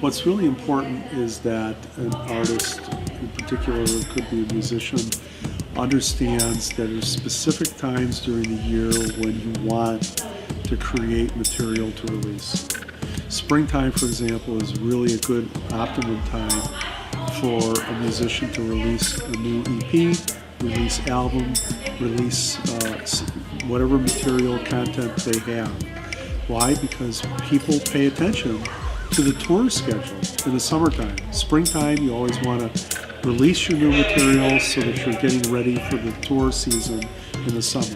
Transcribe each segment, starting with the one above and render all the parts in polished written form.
What's really important is that an artist, in particular, it could be a musician, understands that there's specific times during the year when you want to create material to release. Springtime, for example, is really a good optimum time for a musician to release a new EP, release album, release whatever material content they have. Why? Because people pay attention to the tour schedule in the summertime. Springtime, you always want to release your new material so that you're getting ready for the tour season in the summer.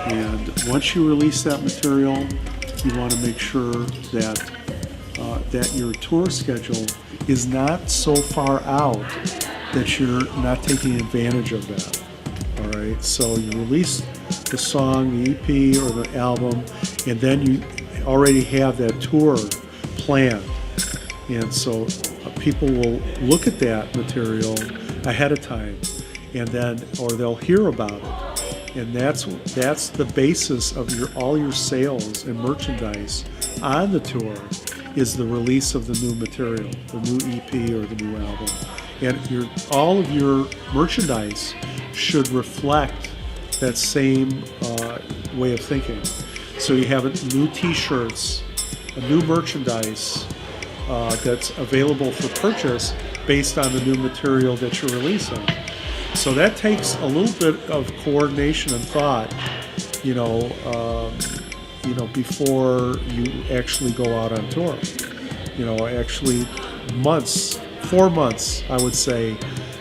And once you release that material, you want to make sure that that your tour schedule is not so far out that you're not taking advantage of that. All right, so you release the song, the EP, or the album, and then you already have that tour planned. And so people will look at that material ahead of time, and then, or they'll hear about it. And that's the basis of all your sales and merchandise on the tour, is the release of the new material, the new EP or the new album. And all of your merchandise should reflect that same way of thinking. So you have new t-shirts, a new merchandise that's available for purchase based on the new material that you're releasing. So that takes a little bit of coordination and thought, before you actually go out on tour. Actually months, 4 months, I would say,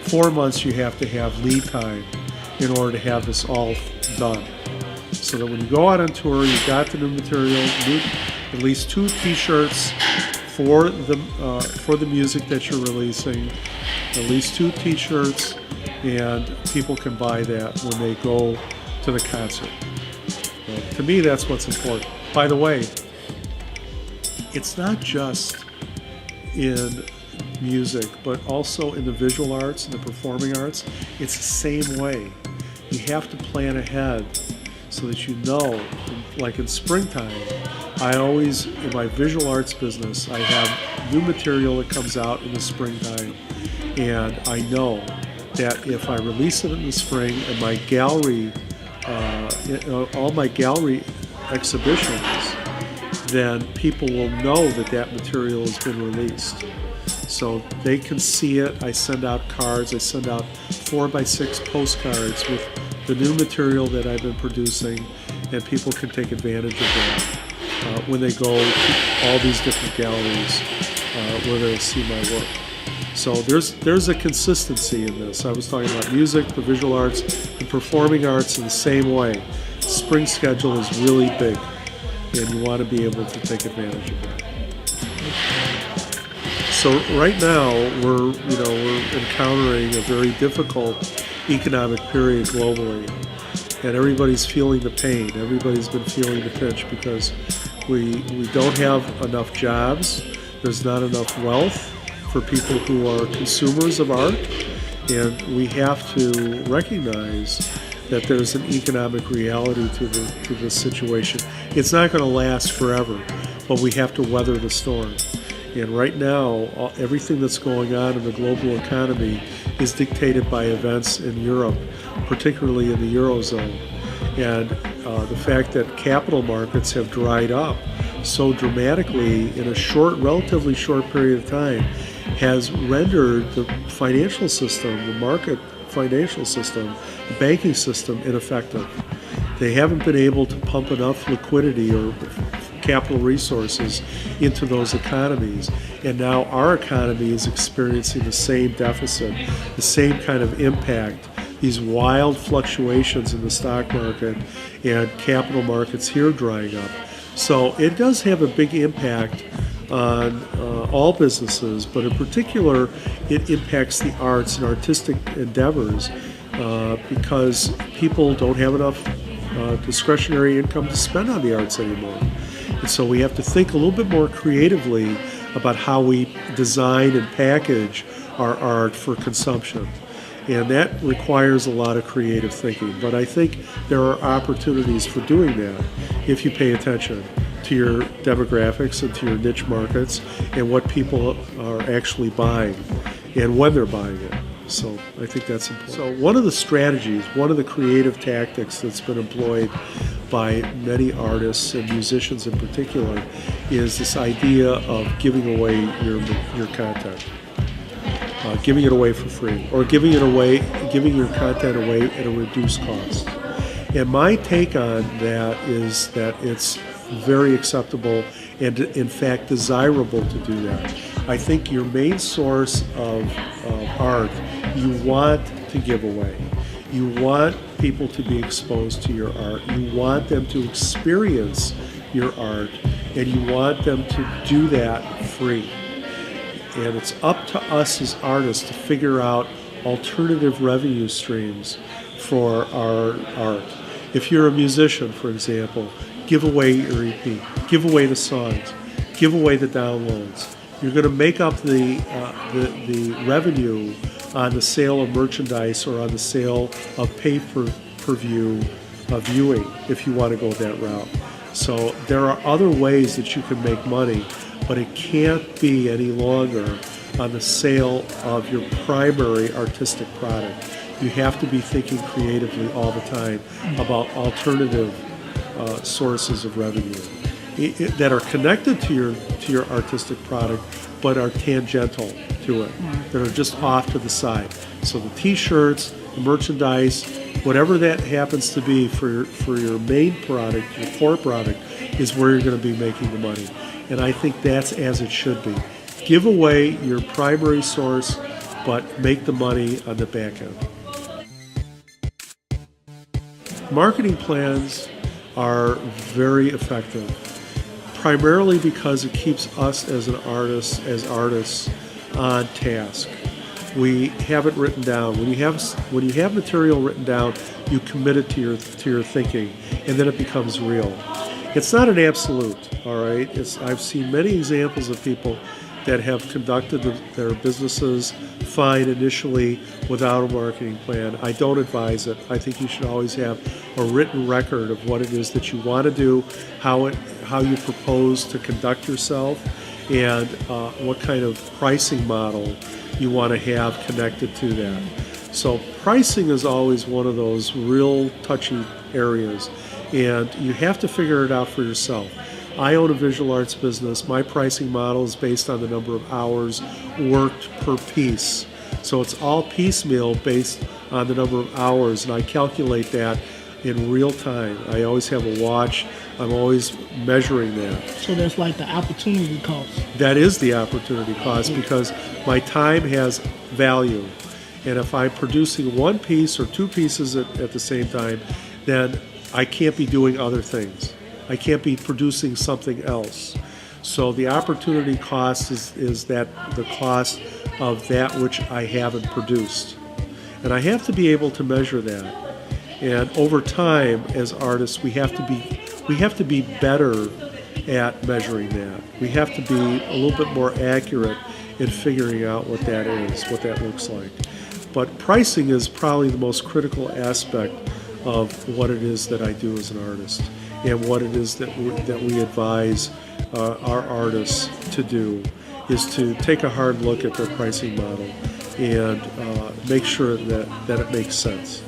4 months you have to have lead time in order to have this all done. So that when you go out on tour, you've got the new material, at least 2 t-shirts for the music that you're releasing, at least 2 t-shirts, and people can buy that when they go to the concert. To me, that's what's important. By the way, it's not just in music, but also in the visual arts and the performing arts. It's the same way. You have to plan ahead so that you know, like in springtime, I always, in my visual arts business, I have new material that comes out in the springtime, and I know that if I release it in the spring and my gallery, all my gallery exhibitions, then people will know that that material has been released. So they can see it. I send out cards. I send out 4x6 postcards with the new material that I've been producing, and people can take advantage of that when they go to all these different galleries where they'll see my work. So there's a consistency in this. I was talking about music, the visual arts, the performing arts in the same way. Spring schedule is really big, and you want to be able to take advantage of that. So right now we're encountering a very difficult economic period globally, and everybody's feeling the pain. Everybody's been feeling the pinch because we don't have enough jobs. There's not enough wealth for people who are consumers of art, and we have to recognize that there's an economic reality to this situation. It's not going to last forever, but we have to weather the storm. And right now, everything that's going on in the global economy is dictated by events in Europe, particularly in the Eurozone. And the fact that capital markets have dried up so dramatically in a relatively short period of time has rendered the financial system, the market financial system, the banking system ineffective. They haven't been able to pump enough liquidity or capital resources into those economies, and now our economy is experiencing the same deficit, the same kind of impact, these wild fluctuations in the stock market and capital markets here drying up. So it does have a big impact on all businesses, but in particular it impacts the arts and artistic endeavors because people don't have enough discretionary income to spend on the arts anymore. And so we have to think a little bit more creatively about how we design and package our art for consumption. And that requires a lot of creative thinking. But I think there are opportunities for doing that if you pay attention. to your demographics and to your niche markets and what people are actually buying and when they're buying it. So I think that's important. So one of the strategies, one of the creative tactics that's been employed by many artists and musicians in particular is this idea of giving away your content. Giving it away for free, or giving your content away at a reduced cost. And my take on that is that it's very acceptable and in fact desirable to do that. I think your main source of art you want to give away. You want people to be exposed to your art. You want them to experience your art, and you want them to do that free. And it's up to us as artists to figure out alternative revenue streams for our art. If you're a musician, for example, give away your EP, give away the songs, give away the downloads. You're going to make up the revenue on the sale of merchandise or on the sale of pay-per-view viewing if you want to go that route. So there are other ways that you can make money, but it can't be any longer on the sale of your primary artistic product. You have to be thinking creatively all the time about alternative sources of revenue that are connected to your artistic product, but are tangential to it, that are just off to the side. So the T-shirts, the merchandise, whatever that happens to be for your main product, your core product, is where you're going to be making the money. And I think that's as it should be. Give away your primary source, but make the money on the back end. Marketing plans are very effective, primarily because it keeps us as artists on task. We have it written down. When you have material written down, you commit it to your thinking, and then it becomes real. It's not an absolute, all right? I've seen many examples of people that have conducted their businesses fine initially without a marketing plan. I don't advise it. I think you should always have a written record of what it is that you want to do, how you propose to conduct yourself, and what kind of pricing model you want to have connected to that. So pricing is always one of those real touchy areas, and you have to figure it out for yourself. I own a visual arts business. My pricing model is based on the number of hours worked per piece. So it's all piecemeal based on the number of hours, and I calculate that in real time. I always have a watch. I'm always measuring that. So that's like the opportunity cost. That is the opportunity cost, because my time has value. And if I'm producing one piece or two pieces at the same time, then I can't be doing other things. I can't be producing something else. So the opportunity cost is that the cost of that which I haven't produced. And I have to be able to measure that. And over time, as artists, we have to be better at measuring that. We have to be a little bit more accurate in figuring out what that is, what that looks like. But pricing is probably the most critical aspect of what it is that I do as an artist, and what it is that we advise our artists to do is to take a hard look at their pricing model and make sure that it makes sense.